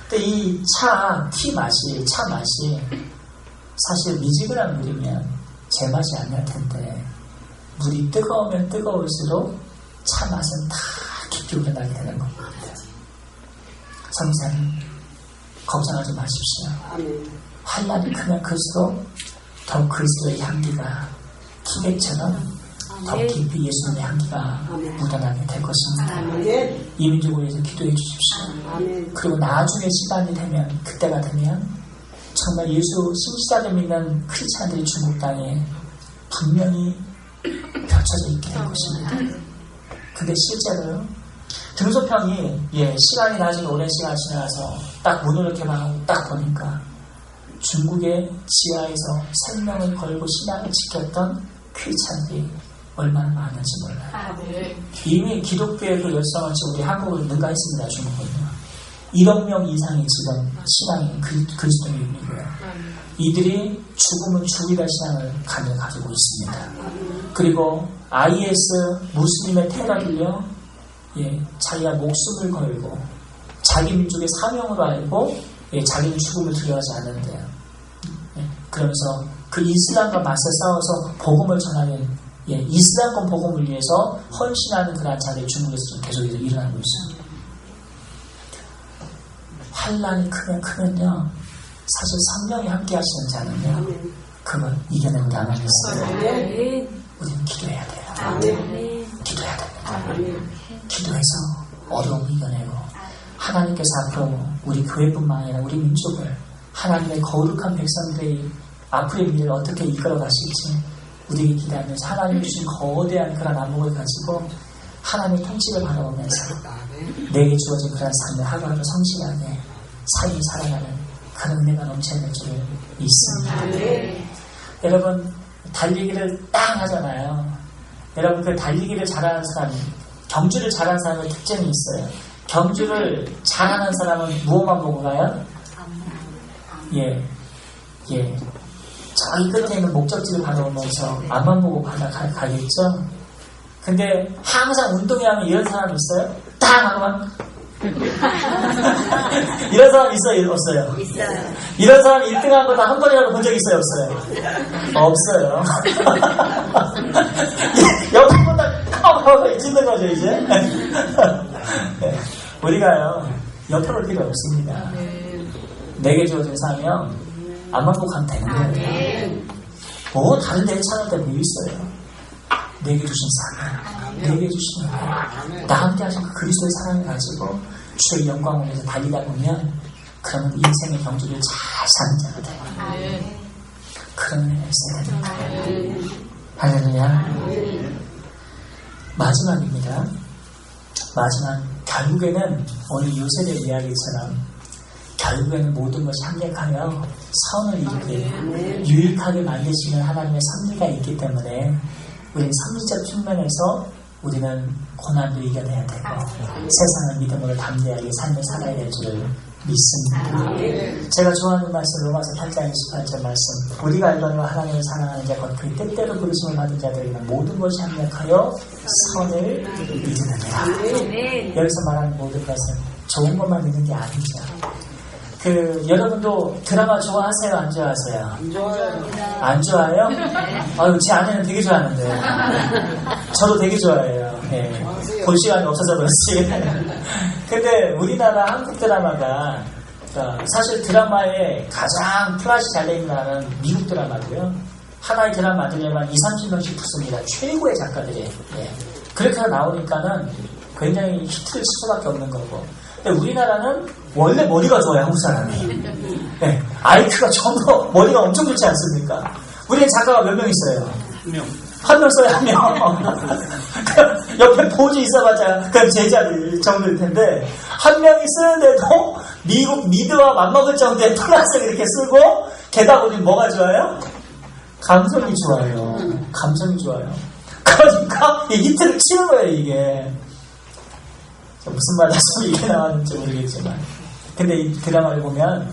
근데 이 차 맛이 사실 미지근한 물이면 제맛이 안 날 텐데 물이 뜨거우면 뜨거울수록 차 맛은 다 깊이 우러나게 되는 겁니다. 성사님 걱정하지 마십시오. 환란이 크면 클수록 더 그리스도의 향기가 티백처럼 더 깊이 예수님의 향기가 묻어나게 될 것입니다. 이 민족을 위해서 기도해 주십시오. 그리고 나중에 시간이 되면 그때가 되면 정말 예수 신시자를 믿는 크리스찬들이 중국 땅에 분명히 펼쳐져 있게 될 것입니다. 근데 실제로요, 등소평이 시간이 나중에 오랜 시간 지나서 딱 문을 이렇게 딱 보니까 중국의 지하에서 생명을 걸고 신앙을 지켰던 크리스찬들이 얼마나 많은지 몰라요. 이미 기독교의 그 열성은 지금 우리 한국으로 능가했습니다. 중국은요. 1억 명 이상이 지금 신앙이 그리스도인이고요. 이들이 죽으면 죽이다 신앙을 가지고 있습니다. 그리고 IS 무슬림의 테러를요, 자기가 목숨을 걸고 자기 민족의 사명으로 알고 자기는 죽음을 두려워하지 않는데요. 그러면서 그 이슬람과 맞서 싸워서 복음을 전하는 이슬람권 복음을 위해서 헌신하는 그런 자리에 중국에서 좀 계속 일어나고 있습니다. 환란이 크면요, 사실 성령이 함께 하시는 자는요, 그걸 이겨내고 나가겠어요. 우리는 기도해야 돼요. 기도해야 됩니다. 기도해서 어려움을 이겨내고 하나님께서 앞으로 우리 교회뿐만 아니라 우리 민족을 하나님의 거룩한 백성들의 앞으로의 미래를 어떻게 이끌어 가실지 우리에게 기대하면서 하나님이 주신 거대한 그런 안목을 가지고 하나님의 통치를 바라보면서 내게 주어진 그런 삶을 하루하루 성실하게 삶이 살아가는 그런 은혜가 넘쳐야 될 줄을 믿습니다. 여러분, 달리기를 딱 하잖아요. 여러분, 그 달리기를 잘하는 사람, 경주를 잘하는 사람의 특징이 있어요. 경주를 잘하는 사람은 무엇만 보고 가요? 저기 끝에 있는 목적지를 바라보면서 앞만 보고 가겠죠? 근데 항상 운동회 하면 이런 사람이 있어요? 딱 하고만 이런 사람 있어요? 없어요? 있어요. 이런 사람이 1등한 거 다 한 번이라도 본 적 있어요? 없어요? 없어요. 옆에 보다 하고 찢는 거죠, 이제? 우리가요, 옆에 볼 필요 없습니다. 내게 주어진 사명, 앞만 보고 가면 되는 거예요. 뭐, 다른 데에 찾을 때 뭐 있어요? 내게 주신 사명, 내게 주신 나 함께 하신 그 그리스도의 사랑을 가지고 주의 영광을 위해서 달리다 보면 그러면 인생의 경주를 잘 사는 자가 돼요. 그런 은혜가 있어야 됩니다. 할렐루야. 마지막입니다. 마지막, 결국에는 오늘 요셉의 이야기처럼 결국에는 모든 것이 합력하여 선을 이루게 유익하게 만드시는 하나님의 섭리가 있기 때문에 우리는 섭리적 측면에서 우리는 고난도 이겨내야 되고 세상을 믿음으로 담대하게 삶을 살아야 될 줄을 믿습니다. 제가 좋아하는 말씀 로마서 8장 28절 말씀, 우리가 알거니와 하나님을 사랑하는 자 곧 그 뜻대로 부르심을 받은 자들에게는 모든 것이 합력하여 선을 이루느니라. 여기서 말하는 모든 것은 좋은 것만 있는 게 아니죠. 여러분도 드라마 좋아하세요? 안 좋아하세요? 안 좋아요. 안 좋아해요? 아유, 제 아내는 되게 좋아하는데. 저도 되게 좋아해요. 볼 시간이 없어서 그렇지. 근데 우리나라 한국 드라마가, 사실 드라마에 가장 플랫이 잘 되는 나라는 미국 드라마고요. 하나의 드라마 만들려면 20-30명씩 붙습니다. 최고의 작가들이. 그렇게 나오니까는 굉장히 히트를 칠 수밖에 없는 거고. 근데 우리나라는 원래 머리가 좋아요, 한국 사람이. IQ가 전부 머리가 엄청 좋지 않습니까? 우리는 작가가 몇 명 있어요? 한 명 써야 한 명. 옆에 보조 있어봤자 그럼 제자들 정도일 텐데, 한 명이 쓰는데도 미국 미드와 맞먹을 정도의 플라스를 이렇게 쓰고, 게다가 우리 뭐가 좋아요? 감성이 좋아요. 감성이 좋아요. 그러니까 이 히트를 치는 거예요, 이게. 무슨 말씀이 이게 나왔는지 모르겠지만, 근데 이 드라마를 보면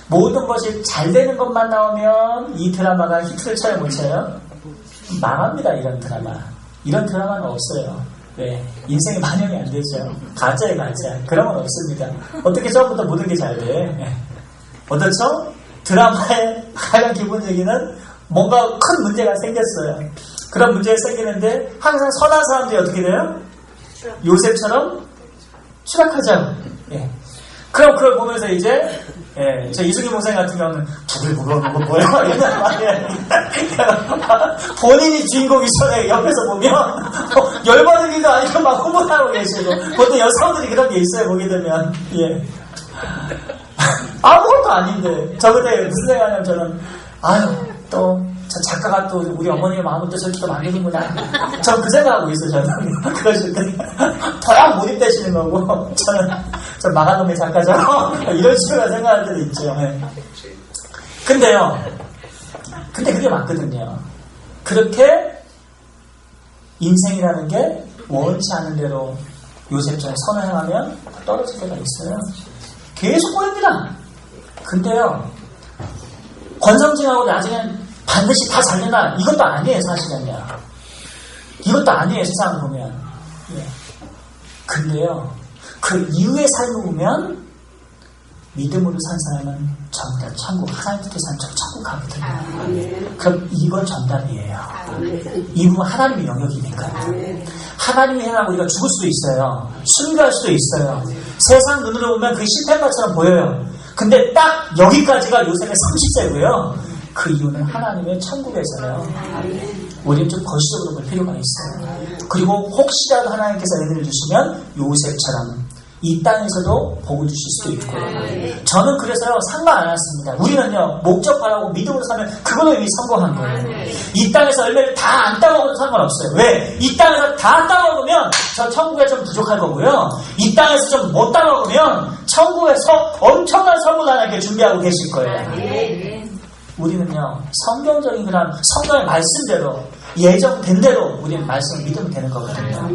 모든 것이 잘 되는 것만 나오면 이 드라마가 히트를 쳐요, 못 쳐요? 망합니다. 이런 드라마는 없어요. 왜? 인생이 반영이 안 되죠. 가짜에 가짜. 그런 건 없습니다. 어떻게 처음부터 모든 게 잘 돼? 어떻죠? 드라마의 가장 기본적인 뭔가 큰 문제가 생겼어요. 그런 문제가 생기는데 항상 선한 사람들이 어떻게 돼요? 요셉처럼 추락하죠. 그럼 그걸 보면서 이제 저 이승기 목사님 같은 경우는 부글부글 뭐야 이런 말이에요. 본인이 주인공이죠. 옆에서 보면 열받을 일도 아니고 막 흥분하고 계시고, 보통 여성들이 그런 게 있어요. 보게 되면 아무것도 아무것도 아닌데. 저 그때 무슨 생각하냐면 저는, 아유, 또, 저 작가가 또 우리 어머니의 마음을 또 저렇게 또 만드는구나. 전 그 생각하고 있어요, 저는. 그러실 때. 더야 몰입되시는 거고, 전 망한 놈의 작가죠. 이런 식으로 생각할 때도 있죠. 네. 근데 그게 맞거든요. 그렇게 인생이라는 게 원치 않은 대로 요셉처럼 선을 행하면 떨어질 때가 있어요. 계속 꼬입니다. 근데요, 권성징하고 나중엔 반드시 다 잘 된다. 이것도 아니에요, 사실은요. 이것도 아니에요, 세상을 보면. 예. 근데요, 그 이후의 삶을 보면 믿음으로 산 사람은 정답, 천국, 하나님 뜻에 산 천국 가거든요. 그럼 이건 정답이에요. 이 부분 하나님의 영역이 되니까요. 하나님이 행하고 우리가 죽을 수도 있어요. 순교할 수도 있어요. 세상 눈으로 보면 그게 실패한 것처럼 보여요. 근데 딱 여기까지가 요셉의 30세고요. 그 이유는 하나님의 천국에서요. 우리는 좀 거시적으로 볼 필요가 있어요. 그리고 혹시라도 하나님께서 은혜를 주시면 요셉처럼 이 땅에서도 복을 주실 수도 있고요. 저는 그래서요, 상관 안 했습니다. 우리는요, 목적하라고 믿음으로 살면 그걸로 이미 성공한 거예요. 이 땅에서 열매를 다 안 따먹어도 상관없어요. 왜? 이 땅에서 다 따먹으면 저 천국에 좀 부족할 거고요. 이 땅에서 좀 못 따먹으면 천국에서 엄청난 선물 하나님께 준비하고 계실 거예요. 우리는요, 성경적인 그런 성경의 말씀대로 예정된 대로 우리는 말씀을 믿으면 되는 거거든요.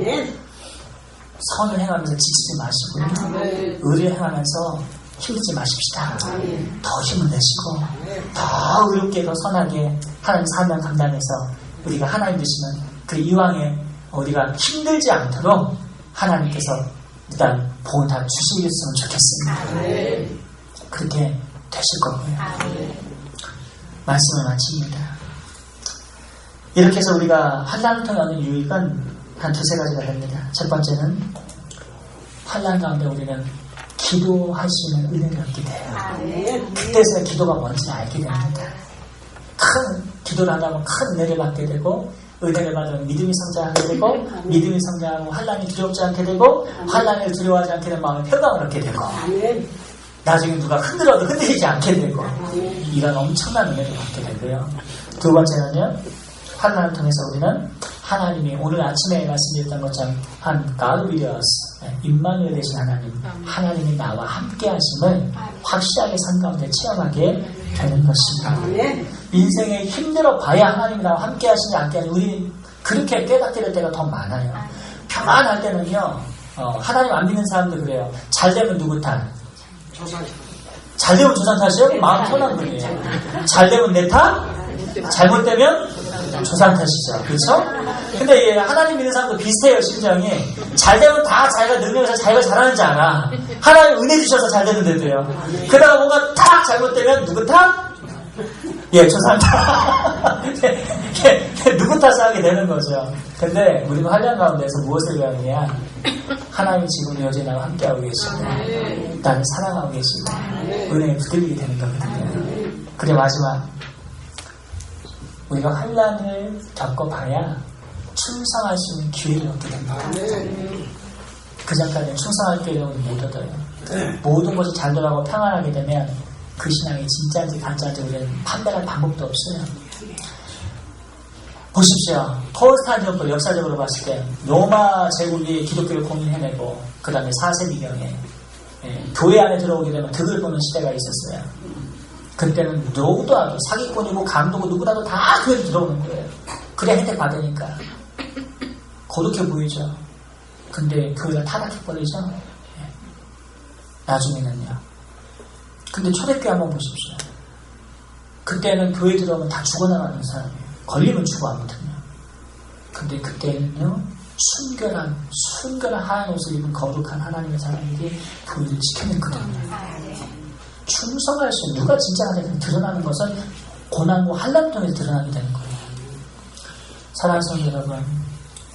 선을 행하면서 지치지 마시고요. 의를 행하면서 힘들지 마십시다. 더 힘을 내시고 더 의롭게 더 선하게 하나님 사명 감당해서 우리가 하나님 되시면 그 이왕에 우리가 힘들지 않도록 하나님께서 일단 복을 다 주시겠으면 좋겠습니다. 그렇게 되실 거고요. 말씀을 마칩니다. 이렇게 해서 우리가 환난을 통해 얻는 유익은 한 두세 가지가 됩니다. 첫 번째는 환난 가운데 우리는 기도할 수 있는 은혜를 얻게 돼요. 그때서야 기도가 뭔지 알게 됩니다. 큰 기도를 하다면 큰 은혜를 받게 되고, 은혜를 받으면 믿음이 성장하게 되고, 믿음이 성장하고 환난이 두렵지 않게 되고, 환난을 두려워하지 않게 된 마음에 평강을 얻게 되고, 나중에 누가 흔들어도 흔들리지 않게 되고, 이런 엄청난 은혜를 받게 되고요. 두 번째는요, 환난을 통해서 우리는 하나님이 오늘 아침에 말씀드렸던 것처럼 한 가르비리어스, 임마누엘 되신 하나님이 나와 함께 하심을 확실하게 삶 가운데 체험하게 되는 것입니다. 인생에 힘들어 봐야 하나님이 나와 함께 하시지 않게 하니 우리 그렇게 깨닫게 될 때가 더 많아요. 평안할 때는요, 하나님 안 믿는 사람들 그래요. 잘 되면 누구 탓? 잘 되면 조상 탓이요? 마음 편한 분이에요. 잘 되면 내 탓? 잘못되면 조상 탓이죠. 그렇죠? 근데 하나님 믿는 사람도 비슷해요. 심정이. 잘 되면 다 자기가 능력에서 자기가 잘하는지 알아. 하나님 은혜 주셔서 잘 되는데도요. 그러다가 뭔가 딱 잘못되면 누구 탓? 조상 탓. 누구 탓을 하게 되는 거죠. 근데 우리는 환난 가운데서 무엇을 배웠느냐? 하나님이 지금 여전히 나와 함께하고 계시고 나를 사랑하고 계시고 은혜에 붙들리게 되는 거거든요. 그리고 마지막, 우리가 환난을 겪어봐야 충성할 수 있는 기회를 얻게 됩니다. 그 전까지는 충성할 기회를 못 얻어요. 모든 것이 잘 돌아가고 평안하게 되면 그 신앙이 진짜인지 가짜인지 우리는 판별할 방법도 없어요. 보십시오. 콘스탄티노플 역사적으로 봤을 때 로마 제국이 기독교를 공인해내고 그 다음에 4세기경에 교회 안에 들어오게 되면 득을 보는 시대가 있었어요. 그때는 누구도 사기꾼이고 강도고 누구라도 다 교회에 들어오는 거예요. 그래 혜택 받으니까. 고독해 보이죠. 근데 교회가 타락해버리죠. 나중에는요. 근데 초대교회 한번 보십시오. 그때는 교회 들어오면 다 죽어나가는 사람이에요. 걸리면 죽어하거든요. 근데 그때는요, 순결한 하얀 옷을 입은 거룩한 하나님의 사람들이 교회를 지켜냈거든요. 충성할 수 있는, 누가 진짜 하나님을 드러나는 것은 고난과 환난을 통해서 드러나게 되는 거예요. 사랑하는 성도 여러분,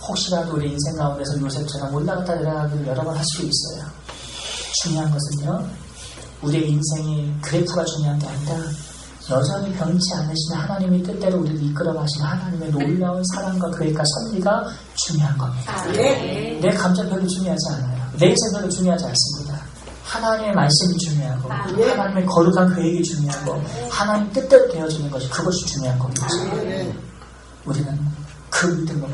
혹시라도 우리 인생 가운데서 요셉처럼 올라갔다 내려가기를 여러 번 할 수도 있어요. 중요한 것은요, 우리의 인생이 그래프가 중요한 게 아니라 여전히 변치 않으시는 하나님의 뜻대로 우리를 이끌어 가시는 하나님의 놀라운 사랑과 계획과 섭리가 중요한 겁니다. 내 감정 별로 중요하지 않아요. 내 인생 별로 중요하지 않습니다. 하나님의 말씀이 중요하고 중요하고 하나님의 거룩한 계획이 중요하고 하나님 뜻대로 되어지는 것이 그것이 중요한 겁니다. 우리는 그 믿음으로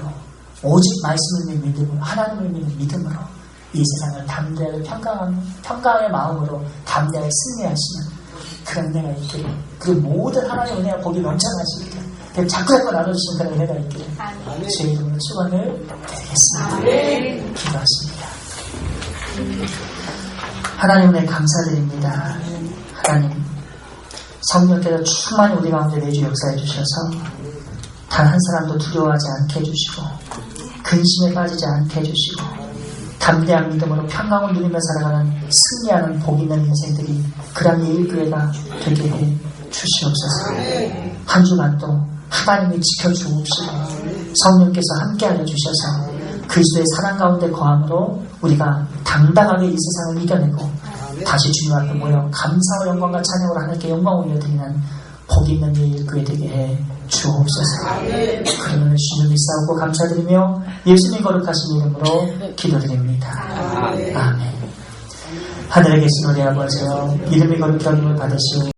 오직 말씀을 믿음으로 하나님을 믿는 믿음으로 이 세상을 담대하게 평강의 마음으로 담대하게 승리하시는 그런 은혜가 있기를 그리고 모든 하나님의 은혜가 거기 넘쳐나시기를 자꾸 나눠주신 그런 은혜가 있기를 제 이름으로 축원을 드리겠습니다. 기도하십니다. 하나님 은혜 감사드립니다. 하나님 성령께서 충만히 우리 가운데 내주 역사해 주셔서 단 한 사람도 두려워하지 않게 해주시고 근심에 빠지지 않게 해주시고 담대한 믿음으로 평강을 누리며 살아가는 승리하는 복 있는 인생들이 그런 예일교회가 되게 해 주시옵소서. 한 주간도 하나님이 지켜주옵시고 성령께서 함께하여 주셔서 그리스도의 사랑 가운데 거함으로 우리가 당당하게 이 세상을 이겨내고 다시 주님 앞에 모여 감사와 영광과 찬양으로 하나님께 영광 올려드리는 복 있는 예일교회 되게 해 주옵소서. 그러면 주님을 싸우고 감사드리며 예수님 거룩하신 이름으로 기도드립니다. 아멘. 하늘에 계신 우리 아버지여 이름이 거룩히 여김을 받으시오